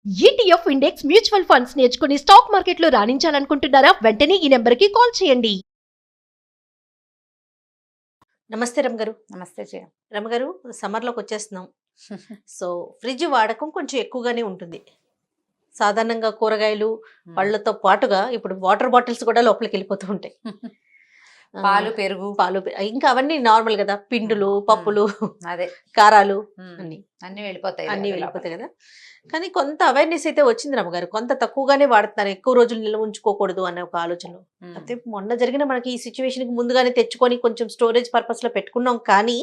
ETF index mutual funds నేర్చుకుని stock మార్కెట్లో రాణించాలనుకుంటున్నారా? వెంటనే ఈ నెంబర్కి కాల్ చేయండి. నమస్తే రమగారు. నమస్తే జయ. రమగారు, సమ్మర్లోకి వచ్చేస్తున్నాం. సో ఫ్రిడ్జ్ వాడకం కొంచెం ఎక్కువగానే ఉంటుంది. సాధారణంగా కూరగాయలు పళ్ళతో పాటుగా ఇప్పుడు వాటర్ బాటిల్స్ కూడా లోపలికి వెళ్ళిపోతూ ఉంటాయి. పాలు, పెరుగు, ఇంకా అవన్నీ నార్మల్ కదా, పిండులు, పప్పులు, అదే కారాలు అన్ని అన్ని వెళ్ళిపోతాయి వెళ్ళిపోతాయి కదా. కానీ కొంత అవేర్నెస్ అయితే వచ్చింది రమ్మగారు. కొంత తక్కువగానే వాడుతున్నారు, ఎక్కువ రోజులు నిల్వ ఉంచుకోకూడదు అనే ఒక ఆలోచన. అయితే మొన్న జరిగిన మనకి ఈ సిచ్యువేషన్ కి ముందుగానే తెచ్చుకొని కొంచెం స్టోరేజ్ పర్పస్ లో పెట్టుకున్నాం, కానీ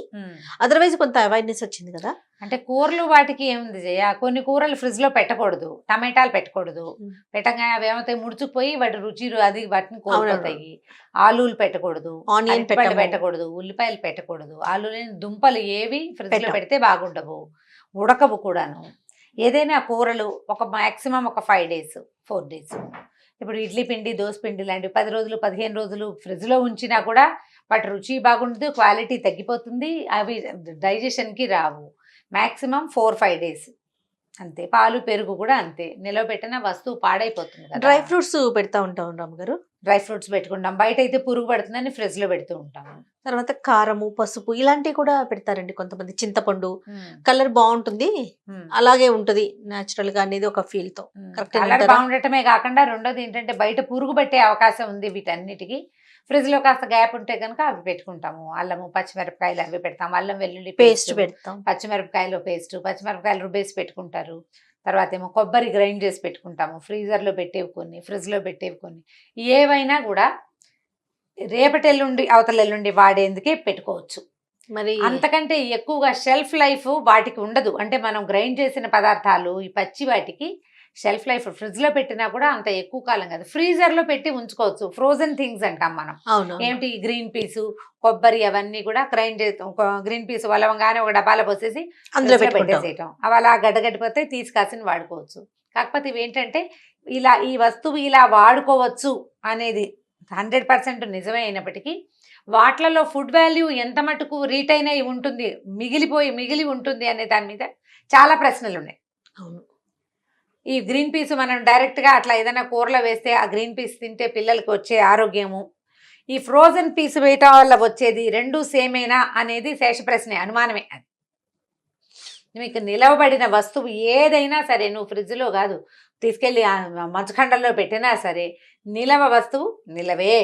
అదర్వైజ్ కొంత అవేర్నెస్ వచ్చింది కదా. అంటే కూరలు వాటికి ఏముంది జయ, కొన్ని కూరలు ఫ్రిడ్జ్ లో పెట్టకూడదు. టమాటాలు పెట్టకూడదు, పెట్టగా అవి ఏమవుతాయి, ముడుచుకుపోయి వాటి రుచి అది వాటిని కోల్పోతాయి. ఆలూలు పెట్టకూడదు, ఆనియన్ పెట్టకూడదు, ఉల్లిపాయలు పెట్టకూడదు. ఆలు దుంపలు ఏవి ఫ్రిడ్జ్ లో పెడితే బాగుండవు, ఉడకవు కూడాను. ఏదైనా కూరలు ఒక మాక్సిమం ఒక 5 days 4 days. ఇప్పుడు ఇడ్లీ పిండి, దోశ పిండి లాంటివి 10 రోజులు 15 రోజులు ఫ్రిడ్జ్లో ఉంచినా కూడా వాటి రుచి బాగుండదు, క్వాలిటీ తగ్గిపోతుంది, అవి డైజెషన్కి రావు. మ్యాక్సిమం 4-5 days అంతే. పాలు, పెరుగు కూడా అంతే. నిలవబెట్టిన వస్తువు పాడైపోతుంది. డ్రై ఫ్రూట్స్ పెడతా ఉంటాం రామగారు. డ్రై ఫ్రూట్స్ పెట్టుకుంటాం, బయట అయితే పురుగు పడుతుందని ఫ్రిడ్జ్లో పెడుతూ ఉంటాము. తర్వాత కారము, పసుపు ఇలాంటివి కూడా పెడతారండి కొంతమంది. చింతపండు కలర్ బాగుంటుంది, అలాగే ఉంటది న్యాచురల్ గా అనేది ఒక ఫీల్ తో. కలర్ బాగుండటమే కాకుండా రెండోది ఏంటంటే బయట పురుగు పట్టే అవకాశం ఉంది వీటన్నిటికీ. ఫ్రిడ్జ్ లో కాస్త గ్యాప్ ఉంటే కనుక అవి పెట్టుకుంటాము. అల్లము, పచ్చిమిరపకాయలు అవి పెడతాము, అల్లం వెల్లుల్లి పేస్ట్ పెడతాం, పచ్చిమిరపకాయలు పేస్ట్, పచ్చిమిరపకాయలు రుబ్బేసి పెట్టుకుంటారు. తర్వాత ఏమో కొబ్బరి గ్రైండ్ చేసి పెట్టుకుంటాము. ఫ్రీజర్లో పెట్టేవి కొన్ని, ఫ్రిడ్జ్లో పెట్టేవి కొన్ని. ఏవైనా కూడా రేపటి ఎల్లుండి అవతల ఎల్లుండి వాడేందుకే పెట్టుకోవచ్చు. మరి అంతకంటే ఎక్కువగా షెల్ఫ్ లైఫ్ వాటికి ఉండదు. అంటే మనం గ్రైండ్ చేసిన పదార్థాలు ఈ పచ్చి వాటికి షెల్ఫ్ లైఫ్ ఫ్రిడ్జ్లో పెట్టినా కూడా అంత ఎక్కువ కాలం కాదు. ఫ్రీజర్లో పెట్టి ఉంచుకోవచ్చు. ఫ్రోజన్ థింగ్స్ అంటాం మనం. ఏమిటి, గ్రీన్ పీసు, కొబ్బరి అవన్నీ కూడా గ్రైండ్ చేస్తాం. గ్రీన్ పీస్ వలవంగానే ఒక డబ్బాలో పోసేసి అందులో పెట్టేసేయటం, అవి అలా గడ్డగడ్డిపోతే తీసి కాసిన వాడుకోవచ్చు. కాకపోతే ఇవి ఏంటంటే ఇలా ఈ వస్తువు ఇలా వాడుకోవచ్చు అనేది 100% నిజమే అయినప్పటికీ వాటిలలో ఫుడ్ వాల్యూ ఎంత మటుకు రీటైన్ అయి ఉంటుంది, మిగిలి ఉంటుంది అనే దాని మీద చాలా ప్రశ్నలు ఉన్నాయి. అవును. ఈ గ్రీన్ పీస్ మనం డైరెక్ట్గా అట్లా ఏదైనా కూరలో వేస్తే ఆ గ్రీన్ పీస్ తింటే పిల్లలకి వచ్చే ఆరోగ్యము, ఈ ఫ్రోజన్ పీస్ వేయటం వల్ల వచ్చేది రెండు సేమేనా అనేది శేష ప్రశ్నే, అనుమానమే. అది మీకు నిలవబడిన వస్తువు ఏదైనా సరే, నువ్వు ఫ్రిడ్జ్లో కాదు తీసుకెళ్ళి మంచుఖండంలో పెట్టినా సరే, నిలవ వస్తువు నిలవే.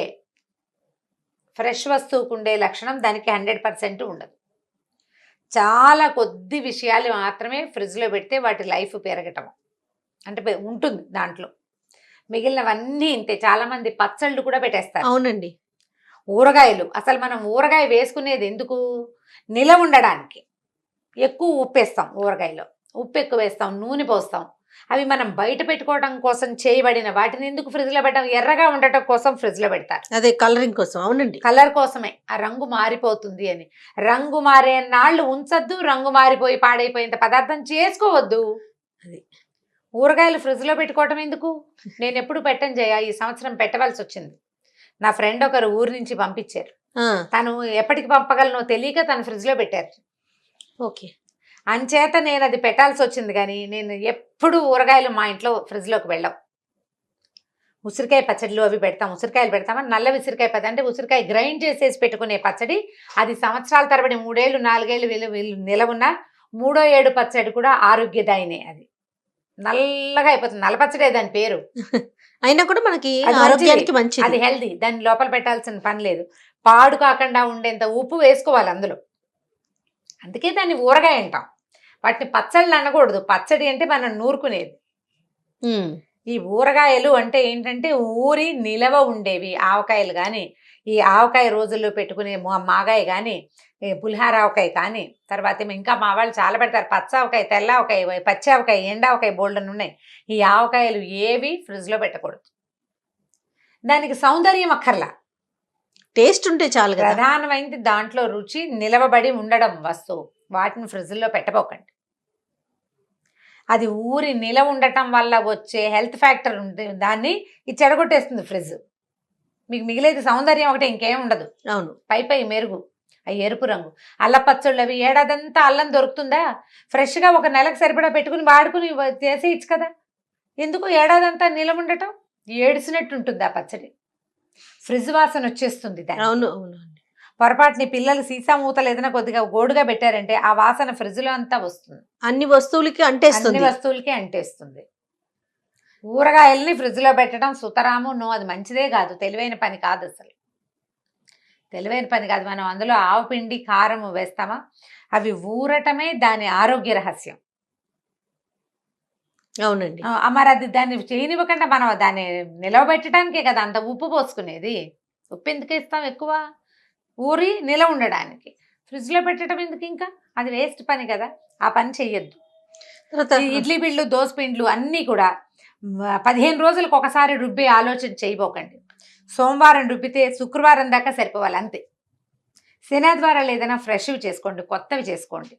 ఫ్రెష్ వస్తువుకు ఉండే లక్షణం దానికి 100% ఉండదు. చాలా కొద్ది విషయాలు మాత్రమే ఫ్రిడ్జ్లో పెడితే వాటి లైఫ్ పెరగటం అంటే ఉంటుంది దాంట్లో. మిగిలినవన్నీ ఇంతే. చాలామంది పచ్చళ్ళు కూడా పెట్టేస్తారు. అవునండి. ఊరగాయలు అసలు మనం ఊరగాయ వేసుకునేది ఎందుకు, నిలవ ఉండడానికి. ఎక్కువ ఉప్పు వేస్తాం ఊరగాయలో, ఉప్పు ఎక్కువ వేస్తాం, నూనె పోస్తాం. అవి మనం బయట పెట్టుకోవడం కోసం చేయబడిన వాటిని ఎందుకు ఫ్రిడ్జ్లో పెట్టడం, ఎర్రగా ఉండటం కోసం ఫ్రిడ్జ్లో పెడతారు. అదే కలరింగ్ కోసం. అవునండి, కలర్ కోసమే. ఆ రంగు మారిపోతుంది అని. రంగు మారే నాళ్ళు ఉంచద్దు, రంగు మారిపోయి పాడైపోయేంత పదార్థం చేసుకోవద్దు. అది ఊరగాయలు ఫ్రిడ్జ్లో పెట్టుకోవటం ఎందుకు? నేను ఎప్పుడు పెట్టను జయ, ఈ సంవత్సరం పెట్టవలసి వచ్చింది. నా ఫ్రెండ్ ఒకరు ఊరి నుంచి పంపించారు. తను ఎప్పటికి పంపగలనో తెలియక తను ఫ్రిడ్జ్లో పెట్టారు. ఓకే. అంచేత నేను అది పెట్టాల్సి వచ్చింది. కానీ నేను ఎప్పుడు ఊరగాయలు మా ఇంట్లో ఫ్రిడ్జ్లోకి వెళ్ళాం. ఉసిరికాయ పచ్చడిలు అవి పెడతాం, ఉసిరికాయలు పెడతామని. నల్ల ఉసిరికాయ పచ్చడి అంటే ఉసిరికాయ గ్రైండ్ చేసేసి పెట్టుకునే పచ్చడి. అది సంవత్సరాల తరబడి 3 ఏళ్ళు 4 ఏళ్ళు నిలవున్న 3వ ఏడు పచ్చడి కూడా ఆరోగ్యదాయినే. అది నల్లగా అయిపోతుంది, నల్లపచ్చడే దాని పేరు. అయినా కూడా మనకి ఆరోగ్యానికి మంచిది, అది హెల్దీ. దాన్ని లోపల పెట్టాల్సిన పని లేదు. పాడు కాకుండా ఉండేంత ఉప్పు వేసుకోవాలి అందులో. అందుకే దాన్ని ఊరగాయ అంటాం. వాటిని పచ్చళ్ళు అనకూడదు. పచ్చడి అంటే మనం నూరుకునేది. ఈ ఊరగాయలు అంటే ఏంటంటే ఊరి నిలవ ఉండేవి. ఆవకాయలు కానీ, ఈ ఆవకాయ రోజుల్లో పెట్టుకునే మాగాయ కానీ, పులిహార ఆవకాయ కానీ, తర్వాత ఏమో ఇంకా మా వాళ్ళు చాలా పెడతారు. పచ్చ ఆవకాయ, తెల్ల ఆవకాయ, పచ్చి ఆవకాయ, ఎండ ఆవకాయ బోల్డన్ ఉన్నాయి. ఈ ఆవకాయలు ఏవి ఫ్రిడ్జ్లో పెట్టకూడదు. దానికి సౌందర్యం అక్కర్లా, టేస్ట్ ఉంటే చాలు. ప్రధానమైనది దాంట్లో రుచి, నిలవబడి ఉండడం వస్తువు. వాటిని ఫ్రిడ్జ్లో పెట్టబోకండి. అది ఊరి నిలవ ఉండటం వల్ల వచ్చే హెల్త్ ఫ్యాక్టర్ ఉంటుంది, దాన్ని ఇది చెడగొట్టేస్తుంది ఫ్రిడ్జ్. మీకు మిగిలేది సౌందర్యం ఒకటే, ఇంకేం ఉండదు. అవును. పై మెరుగు, ఆ ఎరుపు రంగు. అల్ల పచ్చళ్ళు అవి ఏడాదంతా అల్లం దొరుకుతుందా? ఫ్రెష్గా ఒక నెలకు సరిపడా పెట్టుకుని వాడుకుని చేసేయచ్చు కదా. ఎందుకు ఏడాదంతా నిలవ ఉండటం? ఏడిసినట్టు ఉంటుంది ఆ పచ్చడి. ఫ్రిడ్జ్ వాసన వచ్చేస్తుంది దానికి. అవును అవును పొరపాటుని పిల్లలు సీసా మూతలు ఏదైనా కొద్దిగా గోడుగా పెట్టారంటే ఆ వాసన ఫ్రిడ్జ్ లో అంతా వస్తుంది. అన్ని వస్తువులకి అన్ని అంటేస్తుంది. వస్తువులకి అంటేస్తుంది. ఊరగాయల్ని ఫ్రిడ్జ్ లో పెట్టడం సుతరాము నో, అది మంచిదే కాదు, తెలివైన పని కాదు అసలు. తెలివైన పని కాదు. మనం అందులో ఆవు పిండి కారం వేస్తామా, అవి ఊరటమే దాని ఆరోగ్య రహస్యం. అవునండి. మరి అది దాన్ని చేయనివ్వకుండా మనం దాన్ని నిలవబెట్టడానికే కదా అంత ఉప్పు పోసుకునేది. ఉప్పు ఎందుకు ఇస్తాం ఎక్కువ? ఊరి నిలవ ఉండడానికి. ఫ్రిడ్జ్ లో పెట్టడం ఎందుకు? ఇంకా అది వేస్ట్ పని కదా, ఆ పని చెయ్యొద్దు. తర్వాత ఈ ఇడ్లీ పిండ్లు దోశ పిండ్లు అన్నీ కూడా 15 రోజులకు ఒకసారి రుబ్బే ఆలోచన చేయబోకండి. సోమవారం రుబ్బితే శుక్రవారం దాకా సరిపోవాలి అంతే. శనివారాలు ఏదైనా ఫ్రెష్వి చేసుకోండి, కొత్తవి చేసుకోండి.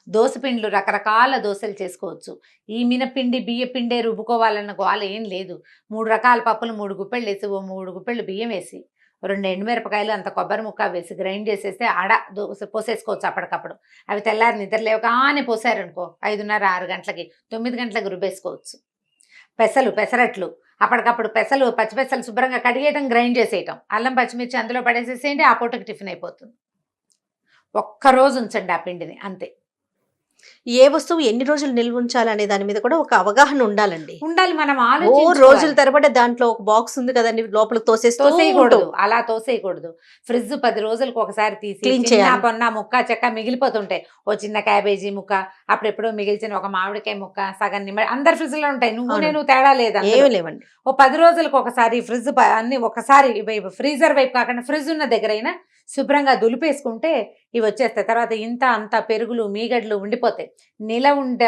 దోశ పిండ్లు రకరకాల దోశలు చేసుకోవచ్చు. ఈ మినపిండి బియ్య పిండే రుబ్బుకోవాలన్న గోల ఏం లేదు. 3 రకాల పప్పులు 3 గుప్పెళ్ళు వేసి 3 గుప్పెళ్ళు బియ్యం వేసి 2 ఎండుమిరపకాయలు అంత కొబ్బరి ముక్క వేసి గ్రైండ్ చేసేస్తే దోశ పోసేసుకోవచ్చు అప్పటికప్పుడు. అవి తెల్లారి నిద్ర లేవగానే పోసారనుకో 5:30 6 గంటలకి 9 గంటలకు రుబ్బేసుకోవచ్చు. పెసరట్లు అప్పటికప్పుడు పచ్చిపెసలు శుభ్రంగా కడిగేయటం, గ్రైండ్ చేసేయటం, అల్లం పచ్చిమిర్చి అందులో పడేసేసేయండి, ఆ పూటకి టిఫిన్ అయిపోతుంది. ఒక్కరోజు ఉంచండి ఆ పిండిని అంతే. ఏ వస్తువు ఎన్ని రోజులు నిల్వ ఉంచాలనే దాని మీద కూడా ఒక అవగాహన ఉండాలండి. ఉండాలి. మనం రోజుల తరబడి దాంట్లో ఒక బాక్స్ ఉంది కదండి, లోపలికి తోసేయకూడదు, అలా తోసేయకూడదు. ఫ్రిడ్జ్ 10 రోజులకు ఒకసారి తీసి క్లీన్ చిన్న చేయాలి. పొన్న ముక్క చెక్క మిగిలిపోతుంటాయి. ఓ చిన్న క్యాబేజీ ముక్క, అప్పుడెప్పుడో మిగిల్చిన ఒక మామిడికాయ ముక్క, సగం నిమ్మ, అందరి ఫ్రిడ్జ్ లో ఉంటాయి. నువ్వు నేను తేడా లేదు, ఏమి లేవండి. ఓ 10 రోజులకు ఒకసారి ఫ్రిడ్జ్ అన్ని ఒకసారి ఫ్రీజర్ వైపు కాకుండా ఫ్రిడ్జ్ ఉన్న దగ్గరైనా శుభ్రంగా దులిపేసుకుంటే ఇవి వచ్చేస్తాయి. తర్వాత ఇంత అంత పెరుగులు మీగడ్లు ఉండిపోతాయి.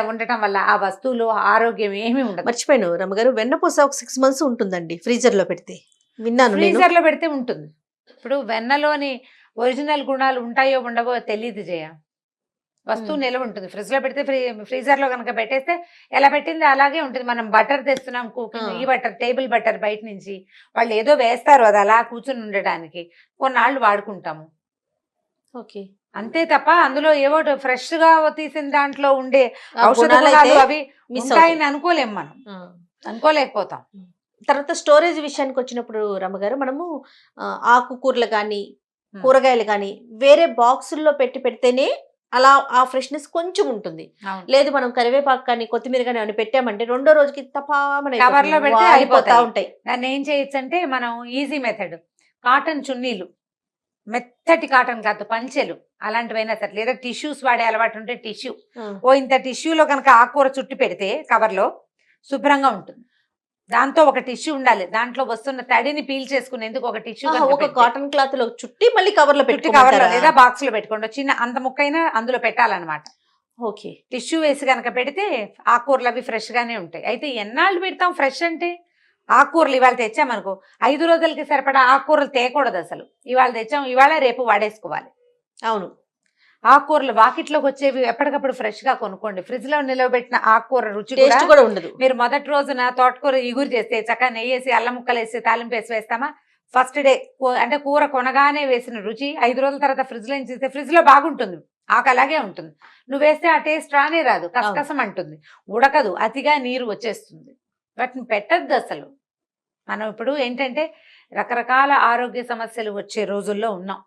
ఉండటం వల్ల ఆ వస్తువులు ఆరోగ్యం ఏమీ ఉండదు. మర్చిపోయాను రమ్మగారు, వెన్నపూస ఒక 6 months ఉంటుందండి ఫ్రీజర్ లో పెడితే, విన్నాను నేను. ఫ్రీజర్ లో పెడితే ఉంటుంది. ఇప్పుడు వెన్నలోని ఒరిజినల్ గుణాలు ఉంటాయో ఉండవో తెలియదు జయ. వస్తువు నిలవ ఉంటుంది. ఫ్రిడ్జ్ లో పెడితే ఫ్రీజర్ లో కనుక పెట్టేస్తే ఎలా పెట్టింది అలాగే ఉంటుంది. మనం బటర్ తెస్తున్నాం, కుకింగ్ ఈ బటర్, టేబుల్ బటర్ బయట నుంచి వాళ్ళు ఏదో వేస్తారు, అది అలా కూర్చుని ఉండడానికి కొన్నాళ్ళు వాడుకుంటాము. ఓకే, అంతే తప్ప అందులో ఏవో ఫ్రెష్ గా తీసిన దాంట్లో ఉండే ఔషధ గుణాలు గుణాలు అయితే అవి మిస్ ఉంటాయని అనుకోలేం, మనం అనుకోలేకపోతాం. తర్వాత స్టోరేజ్ విషయానికి వచ్చినప్పుడు రమ్మగారు, మనము ఆకుకూరలు కానీ కూరగాయలు కానీ వేరే బాక్సుల్లో పెడితేనే అలా ఆ ఫ్రెష్నెస్ కొంచెం ఉంటుంది. లేదు మనం కరివేపాకు కానీ కొత్తిమీర కానీ అని పెట్టామంటే రెండో రోజుకి కవర్ లో పెడితే అయిపోతా ఉంటాయి. దాన్ని ఏం చేయొచ్చు అంటే, మనం ఈజీ మెథడ్, కాటన్ చున్నీలు, మెత్తటి కాటన్ కాదు పంచెలు అలాంటివైనా సరే, లేదా టిష్యూస్ వాడే అలవాటు ఉంటే టిష్యూ, ఇంత టిష్యూలో కనుక ఆకుకూర చుట్టి పెడితే కవర్లో శుభ్రంగా ఉంటుంది. దాంతో ఒక టిష్యూ ఉండాలి, దాంట్లో వస్తున్న తడిని పీల్ చేసుకునేందుకు ఒక టిష్యూ, ఒక కాటన్ క్లాత్ లో చుట్టి మళ్ళీ కవర్ లో పెట్టి లేదా బాక్స్ లో పెట్టుకోండి. చిన్న అంత ముక్కైనా అందులో పెట్టాలన్నమాట. ఓకే, టిష్యూ వేసి కనుక పెడితే ఆకుకూరలు అవి ఫ్రెష్ గానే ఉంటాయి. అయితే ఎన్నాళ్ళు పెడతాం ఫ్రెష్ అంటే? ఆకుకూరలు ఇవాళ తెచ్చామనుకో 5 రోజులకి సరిపడా ఆకుకూరలు తేకూడదు అసలు. ఇవాళ తెచ్చాం, ఇవాళ రేపు వాడేసుకోవాలి. అవును, ఆకుకూరలు వాకిట్లోకి వచ్చేవి ఎప్పటికప్పుడు ఫ్రెష్ గా కొనుక్కోండి. ఫ్రిడ్జ్ లో నిలవబెట్టిన ఆకుకూర రుచి కూడా ఉండదు. మీరు మొదటి రోజున తోటకూర ఇగురు చేస్తే చక్కగా నెయ్యేసి అల్లం ముక్కలు వేసి తాలింపు వేసి వేస్తామా, ఫస్ట్ డే అంటే కూర కొనగానే వేసిన రుచి 5 రోజుల తర్వాత ఫ్రిడ్జ్ లో చేస్తే ఫ్రిడ్జ్ లో బాగుంటుంది, ఆకు అలాగే ఉంటుంది. నువ్వు వేస్తే ఆ టేస్ట్ రానే రాదు, కసకసం అంటుంది, ఉడకదు, అతిగా నీరు వచ్చేస్తుంది. వాటిని పెట్టద్దు అసలు. మనం ఇప్పుడు ఏంటంటే రకరకాల ఆరోగ్య సమస్యలు వచ్చే రోజుల్లో ఉన్నాం.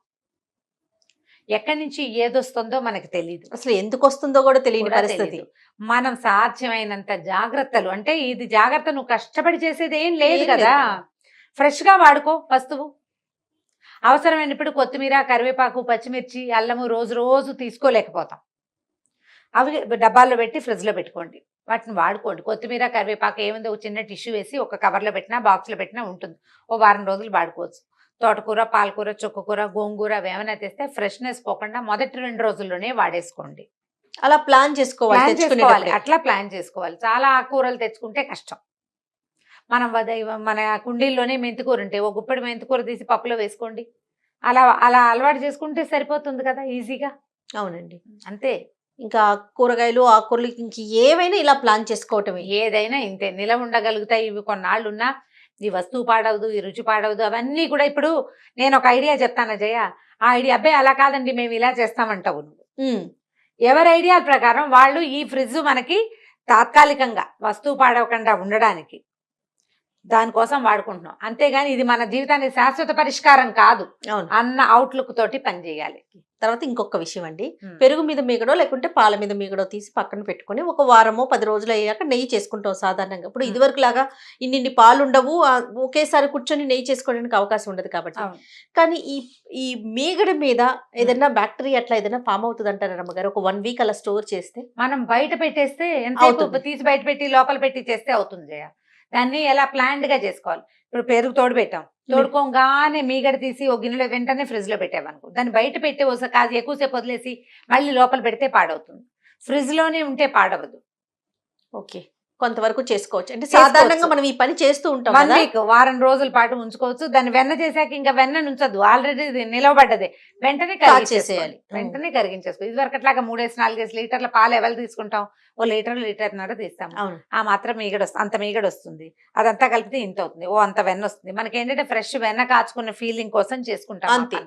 ఎక్కడి నుంచి ఏదొస్తుందో మనకు తెలియదు, అసలు ఎందుకు వస్తుందో కూడా తెలియని పరిస్థితి. మనం సాధ్యమైనంత జాగ్రత్తలు, అంటే ఇది జాగ్రత్త, నువ్వు కష్టపడి చేసేది ఏం లేదు కదా, ఫ్రెష్ గా వాడుకో వస్తువు. అవసరమైనప్పుడు కొత్తిమీర, కరివేపాకు, పచ్చిమిర్చి, అల్లము రోజు రోజు తీసుకోలేకపోతాం, అవి డబ్బాల్లో పెట్టి ఫ్రిడ్జ్ లో పెట్టుకోండి, వాటిని వాడుకోండి. కొత్తిమీర, కరివేపాకు ఏముందో ఒక చిన్న టిష్యూ వేసి ఒక కవర్లో పెట్టినా బాక్స్లో పెట్టినా ఉంటుంది, ఓ వారం రోజులు వాడుకోవచ్చు. తోటకూర, పాలకూర, చుక్కకూర, గోంగూర ఏమైనా తెస్తే ఫ్రెష్నెస్ పోకుండా మొదటి 2 రోజుల్లోనే వాడేసుకోండి. అలా ప్లాన్ చేసుకోవాలి, అట్లా ప్లాన్ చేసుకోవాలి. చాలా ఆకుకూరలు తెచ్చుకుంటే కష్టం. మనం మన కుండీల్లోనే మెంతికూర ఉంటే ఒక గుప్పెడు మెంతికూర తీసి పప్పులో వేసుకోండి, అలా అలా అలవాటు చేసుకుంటే సరిపోతుంది కదా ఈజీగా. అవునండి, అంతే. ఇంకా కూరగాయలు, ఆకుకూరలు ఇంక ఏవైనా ఇలా ప్లాన్ చేసుకోవటమే. ఏదైనా ఇంతే, నిలవ ఉండగలుగుతాయి. ఇవి కొన్నాళ్ళున్నా ఈ వస్తువు పాడవదు, ఈ రుచి పాడవదు. అవన్నీ కూడా ఇప్పుడు నేను ఒక ఐడియా చెప్తాను జయ, ఆ ఐడియా అబ్బాయి అలా కాదండి మేము ఇలా చేస్తామంటావు నువ్వు. ఎవరి ఐడియా ప్రకారం వాళ్ళు ఈ ఫ్రిడ్జ్ మనకి తాత్కాలికంగా వస్తువు పాడవకుండా ఉండడానికి దానికోసం వాడుకుంటున్నాం. అంతేగాని ఇది మన జీవితానికి శాశ్వత పరిష్కారం కాదు అవును. అన్న అవుట్లుక్ తోటి పనిచేయాలి. తర్వాత ఇంకొక విషయం అండి, పెరుగు మీద మీగడో లేకుంటే పాల మీద మీగడో తీసి పక్కన పెట్టుకొని ఒక వారమో 10 రోజులు అయ్యాక నెయ్యి చేసుకుంటాం సాధారణంగా. ఇప్పుడు ఇదివరకు లాగా ఇన్ని పాలు ఉండవు, ఒకేసారి కూర్చొని నెయ్యి చేసుకోవడానికి అవకాశం ఉండదు కాబట్టి. అవును. కానీ ఈ ఈ మీగడ మీద ఏదైనా బ్యాక్టీరియా అట్లా ఏదైనా ఫామ్ అవుతుంది అంటారా రమ్మగారు? ఒక 1 వీక్ అలా స్టోర్ చేస్తే మనం బయట పెట్టేస్తే ఎంతసేపు అవుతుంది. తీసి బయట పెట్టి లోపల పెట్టి చేస్తే అవుతుంది జయ. దాన్ని ఎలా ప్లాన్డ్ గా చేసుకోవాలి. ఇప్పుడు పెరుగు తోడు పెట్టాం, తోడుకోగానే మీగడ తీసి ఒక గిన్నెలో వెంటనే ఫ్రిడ్జ్ లో పెట్టామనుకో, దాన్ని బయట పెట్టి ఒకసారి కాదు ఎక్కువసేపు వదిలేసి మళ్ళీ లోపల పెడితే పాడవుతుంది. ఫ్రిడ్జ్ లోనే ఉంటే పాడవదు. ఓకే, కొంతవరకు చేసుకోవచ్చు. అంటే సాధారణంగా మనం ఈ పని చేస్తూ ఉంటాం 1 కదా. వీక్ వారం రోజుల పాటు ఉంచుకోవచ్చు. దాన్ని వెన్న చేశాక ఇంకా వెన్న ఉంచదు, ఆల్రెడీ నిలవబడ్డదే, వెంటనే కాచేసేయాలి. వెంటనే కరిగించేసుకో. ఇది వరకు అట్లాగా 3-4 లీటర్ల పాలు ఎవరు తీసుకుంటాం? ఓ లీటర్న్నర తీస్తాము. అవును. ఆ మాత్రం మీగడ వస్తుంది, అంత మీగడ వస్తుంది. అదంతా కలిపితే ఇంత అవుతుంది, ఓ అంత వెన్న వస్తుంది. మనకి ఏంటంటే ఫ్రెష్ వెన్న కాచుకున్న ఫీలింగ్ కోసం చేసుకుంటాం అంతే.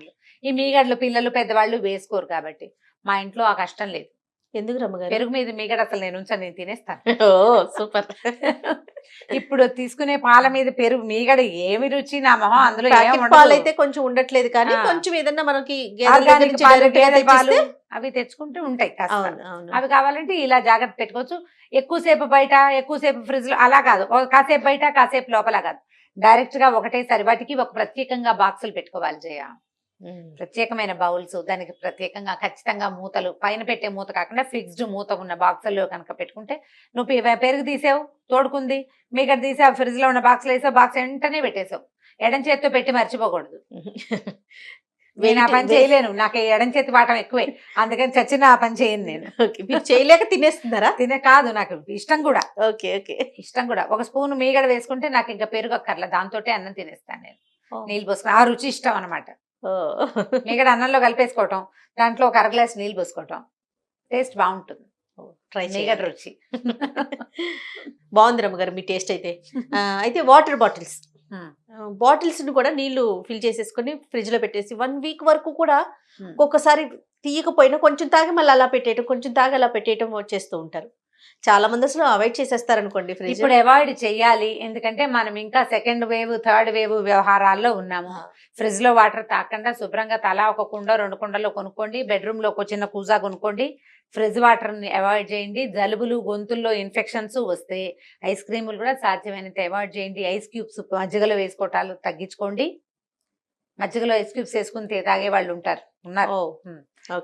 ఈ మీగడలు పిల్లలు పెద్దవాళ్ళు వేసుకోరు కాబట్టి మా ఇంట్లో ఆ కష్టం లేదు. ఎందుకు రమ్మగారు? పెరుగు మీద మీగడ అసలు నేను ఉంచాను, నేను తినేస్తాను. ఓ సూపర్. ఇప్పుడు తీసుకునే పాల మీద పెరుగు మీగడ ఏమి రుచి నా మొహం, అందులో ప్యాకెట్ పాలు అయితే కొంచెం ఉండట్లేదు కానీ కొంచెం ఏదన్నా మనకి గేదెల దగ్గర ఆర్గానిక్ నుంచి పాలు, direct గా గేదెల పాలు తెప్పిస్తే అవి తెచ్చుకుంటూ ఉంటాయి కాస్త. అవును, అవును. అవి కావాలంటే ఇలా జాగ్రత్త పెట్టుకోవచ్చు. ఎక్కువసేపు బయట ఎక్కువసేపు ఫ్రిడ్జ్ లో అలా కాదు, కాసేపు బయట కాసేపు లోపల కాదు, డైరెక్ట్ గా ఒకటేసారి వాటికి ఒక ప్రత్యేకంగా బాక్సులు పెట్టుకోవాలి జయ. ప్రత్యేకమైన బౌల్స్, దానికి ప్రత్యేకంగా ఖచ్చితంగా మూతలు, పైన పెట్టే మూత కాకుండా ఫిక్స్డ్ మూత ఉన్న బాక్సుల్లో కనుక పెట్టుకుంటే, నువ్వు పెరుగు తీసావు తోడుకుంది, మీగడ తీసావు ఫ్రిడ్జ్ లో ఉన్న బాక్స్ వేసావు, బాక్స్ వెంటనే పెట్టేసావు. ఎడం చేత్తో పెట్టి మర్చిపోకూడదు. నేను ఆ పని చేయలేను, నాకు ఎడం చేతి వాటం ఎక్కువే, అందుకని చచ్చిన ఆ పని చేయను నేను. మీరు చేయలేక తినేస్తున్నారా? కాదు, నాకు ఇష్టం కూడా. Okay, okay. ఇష్టం కూడా. ఒక స్పూన్ మీగడ వేసుకుంటే నాకు ఇంకా పెరుగు అక్కర్లా, దాంతో అన్నం తినేస్తాను నేను. నీళ్ళు పోసుకుని, ఆ రుచి ఇష్టం అనమాట. మీగడ అన్నంలో కలిపేసుకోవటం, దాంట్లో ఒక 1/2 గ్లాస్ నీళ్ళు పోసుకోవటం, టేస్ట్ బాగుంటుంది. ట్రై మీగడ రుచి. బాగుంది రమ్మగారు మీ టేస్ట్ అయితే. అయితే వాటర్ బాటిల్స్ ని కూడా నీళ్లు ఫిల్ చేసేసుకొని ఫ్రిడ్జ్ లో పెట్టేసి 1 వీక్ వరకు కూడా ఒక్కొక్కసారి తీయకపోయినా కొంచెం తాగి మళ్ళీ అలా పెట్టేయటం, కొంచెం తాగి అలా పెట్టేయటం చేస్తూ ఉంటారు. చాలా మంది అసలు అవాయిడ్ చేసేస్తారు అనుకోండి ఫ్రిడ్జ్. ఇప్పుడు అవాయిడ్ చెయ్యాలి, ఎందుకంటే మనం ఇంకా 2nd వేవ్ 3rd వేవ్ వ్యవహారాల్లో ఉన్నాము. ఫ్రిడ్జ్ లో వాటర్ తాకుండా శుభ్రంగా తలా ఒక కుండ 2 కుండలో కొనుక్కోండి, బెడ్రూమ్ లో ఒక చిన్న కూజా కొనుక్కోండి. ఫ్రిడ్జ్ వాటర్ ని అవాయిడ్ చేయండి. జలుబులు, గొంతుల్లో ఇన్ఫెక్షన్స్ వస్తే ఐస్ క్రీములు కూడా సాధ్యమైనంత అవాయిడ్ చేయండి. ఐస్ క్యూబ్స్ మజ్జిగలో వేసుకోవటాలు తగ్గించుకోండి. మజ్జిగలో ఐస్ క్యూబ్స్ వేసుకుని తాగే వాళ్ళు ఉన్నారు.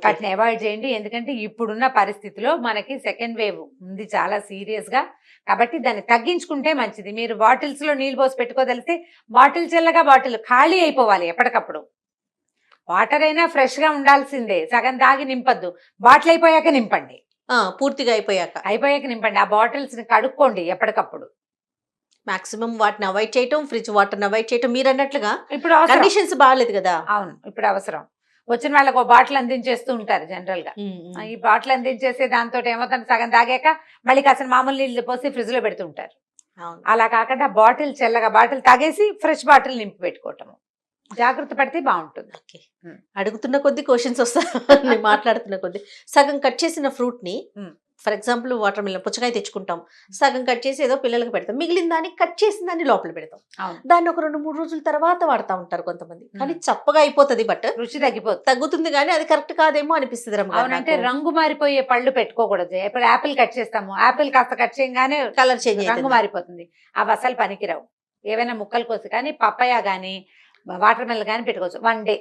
వాటిని అవాయిడ్ చేయండి. ఎందుకంటే ఇప్పుడున్న పరిస్థితిలో మనకి 2nd వేవ్ ఉంది చాలా సీరియస్ గా, కాబట్టి దాన్ని తగ్గించుకుంటే మంచిది. మీరు బాటిల్స్ లో నీళ్ళు పోసి పెట్టుకోదలిస్తే బాటిల్ చల్లగా బాటిల్ ఖాళీ అయిపోవాలి ఎప్పటికప్పుడు. వాటర్ అయినా ఫ్రెష్ గా ఉండాల్సిందే, సగం తాగి నింపద్దు, బాటిల్ అయిపోయాక నింపండి. పూర్తిగా అయిపోయాక నింపండి. ఆ బాటిల్స్ ని కడుక్కోండి ఎప్పటికప్పుడు. మాక్సిమం వాటిని అవాయిడ్ చేయటం, ఫ్రిడ్జ్ వాటర్ అవాయిడ్ చేయటం. మీరు అన్నట్లుగా ఇప్పుడు కండిషన్స్ బాగాలేదు కదా. అవును, ఇప్పుడు అవసరం. వచ్చిన వాళ్ళకి ఒక బాటిల్ అందించేస్తూ ఉంటారు జనరల్ గా. ఈ బాటిల్ అందించేసే దాంతో ఏమవుతుంది, సగం తాగాక మళ్ళీ కాసిన మామూలు నీళ్ళు పోసి ఫ్రిడ్జ్ లో పెడుతుంటారు. అలా కాకుండా బాటిల్ చల్లగా బాటిల్ తాగేసి ఫ్రెష్ బాటిల్ నింపి పెట్టుకోవటము, జాగ్రత్త పడితే బాగుంటుంది. అడుగుతున్న కొద్ది క్వశ్చన్స్ వస్తాయి మాట్లాడుతున్న కొద్ది. సగం కట్ చేసిన ఫ్రూట్ ని, ఫర్ ఎగ్జాంపుల్ వాటర్ మిలన్ పుచ్చకాయ తెచ్చుకుంటాం, సగం కట్ చేసి ఏదో పిల్లలకి పెడతాం, మిగిలిన దాన్ని కట్ చేసిన దాన్ని లోపల పెడతాం. దాన్ని ఒక 2-3 రోజుల తర్వాత వాడుతూ ఉంటారు కొంతమంది. కానీ చప్పగా అయిపోతుంది, బట్ రుచి తగ్గుతుంది కానీ అది కరెక్ట్ కాదేమో అనిపిస్తుంది. అంటే రంగు మారిపోయే పళ్ళు పెట్టుకోకూడదు. ఇప్పుడు యాపిల్ కట్ చేస్తాము, యాపిల్ కాస్త కట్ చేయగానే కలర్ చేంజ్, రంగు మారిపోతుంది. అవి అసలు పనికిరావు. ఏవైనా ముక్కలు కోసి కానీ పప్పాయ కానీ వాటర్ మిలన్ కానీ పెట్టుకోవచ్చు 1 డే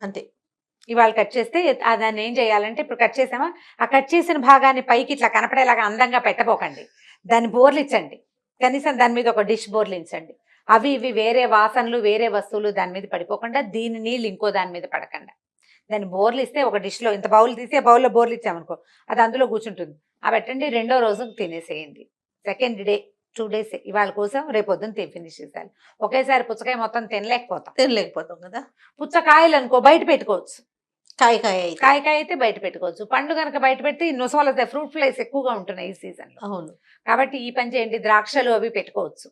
అంతే. ఇవాళ కట్ చేస్తే దాన్ని ఏం చేయాలంటే, ఇప్పుడు కట్ చేసామా, ఆ కట్ చేసిన భాగాన్ని పైకి ఇట్లా కనపడేలాగా అందంగా పెట్టబోకండి, దాన్ని బోర్లిచ్చండి. కనీసం దాని మీద ఒక డిష్ బోర్లించండి. అవి ఇవి వేరే వాసనలు, వేరే వస్తువులు దాని మీద పడిపోకుండా, దీని నీళ్ళు ఇంకో దాని మీద పడకుండా దాన్ని బోర్లిస్తే, ఒక డిష్లో ఇంత బౌల్ తీసి ఆ బౌల్లో బోర్లు ఇచ్చామనుకో, అది అందులో కూర్చుంటుంది. ఆ పెట్టండి, 2వ రోజు తినేసేయండి. 2nd డే 2 days ఇవాళ కోసం రేపు పొద్దున్న ఫినిష్ చేయాలి. ఒకేసారి పుచ్చకాయ మొత్తం తినలేకపోతాం కదా. పుచ్చకాయలు అనుకో బయట పెట్టుకోవచ్చు, కాయ అయితే బయట పెట్టుకోవచ్చు. పండు కనుక బయట పెడితే నొసవలు వస్తాయి, ఫ్రూట్ ఫ్లైస్ ఎక్కువగా ఉంటున్నాయి ఈ సీజన్ లో. అవును, కాబట్టి ఈ పని చేయండి. ద్రాక్షలు అవి పెట్టుకోవచ్చు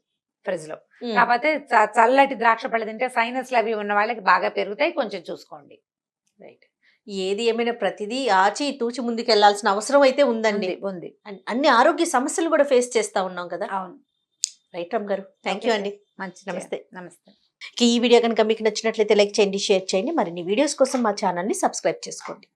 ఫ్రిడ్జ్ లో, కాకపోతే చల్లటి ద్రాక్ష పళ్ళు తింటే సైనస్లు అవి ఉన్న వాళ్ళకి బాగా పెరుగుతాయి, కొంచెం చూసుకోండి. రైట్. ఏది ఏమైనా ప్రతిదీ ఆచి తూచి ముందుకు వెళ్లాల్సిన అవసరం అయితే ఉందండి. ఉంది అన్ని ఆరోగ్య సమస్యలు కూడా ఫేస్ చేస్తా ఉన్నాం కదా. అవును. రైట్ రామ్ గారు, థ్యాంక్ యూ అండి. మంచి నమస్తే. నమస్తే. ఈ వీడియో కనుక మీకు నచ్చినట్లయితే లైక్ చేయండి, షేర్ చేయండి. మరిన్ని వీడియోస్ కోసం మా ఛానల్ని సబ్స్క్రైబ్ చేసుకోండి.